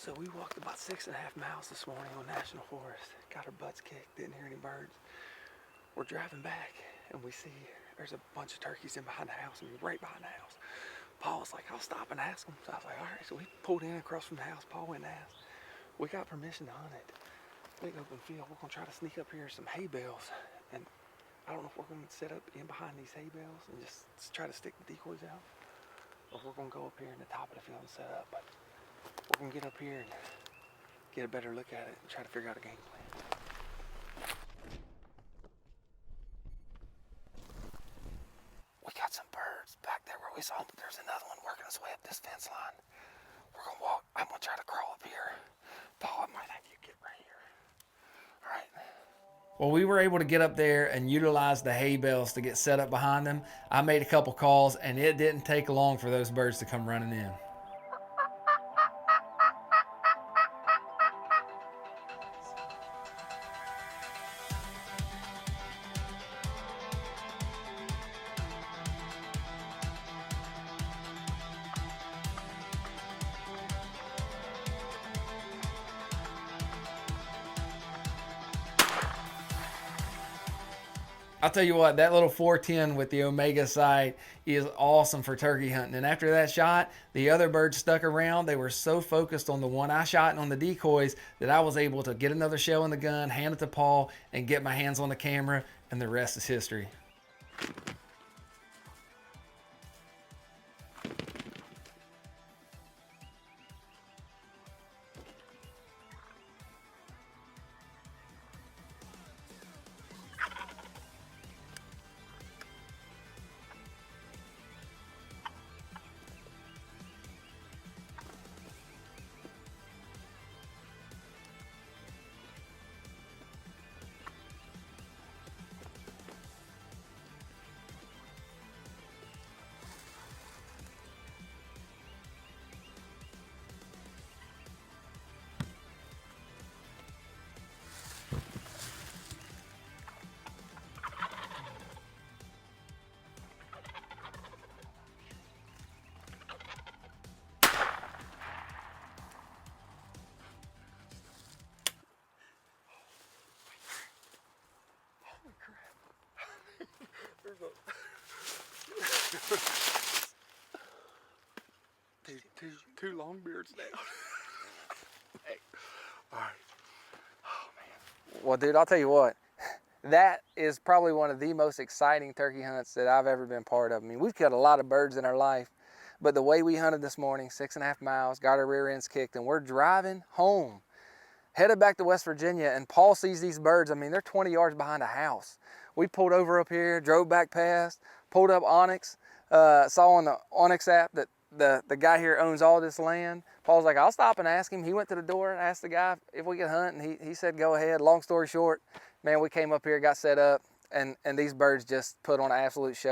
So we walked about 6.5 miles this morning on National Forest. Got our butts kicked, didn't hear any birds. We're driving back and we see there's a bunch of turkeys in behind the house, and right behind the house. Paul was like, I'll stop and ask them. So I was like, all right. So we pulled in across from the house. Paul went and asked. We got permission to hunt it. Big open field. We're gonna try to sneak up here some hay bales, and I don't know if we're gonna set up in behind these hay bales and just try to stick the decoys out, or if we're gonna go up here in the top of the field and set up. But we're gonna get up here and get a better look at it and try to figure out a game plan. We got some birds back there where we saw them, but there's another one working his way up this fence line. We're gonna walk. I'm gonna try to crawl up here. Paul, I might have you get right here. All right. Well, we were able to get up there and utilize the hay bales to get set up behind them. I made a couple calls, and it didn't take long for those birds to come running in. I'll tell you what, that little 410 with the Omega sight is awesome for turkey hunting. And after that shot, the other birds stuck around. They were so focused on the one I shot and on the decoys that I was able to get another shell in the gun, hand it to Paul, and get my hands on the camera, and the rest is history. Holy crap. There's two longbeards now. Hey. All right. Oh, man. Well, dude, I'll tell you what. That is probably one of the most exciting turkey hunts that I've ever been part of. I mean, we've killed a lot of birds in our life, but the way we hunted this morning, 6.5 miles, got our rear ends kicked, and we're driving home, headed back to West Virginia, and Paul sees these birds. I mean, they're 20 yards behind a house. We pulled over up here, drove back past, pulled up Onyx, saw on the Onyx app that the guy here owns all this land. Paul's like, I'll stop and ask him. He went to the door and asked the guy if we could hunt, and he said, go ahead. Long story short, man, we came up here, got set up, and these birds just put on an absolute show.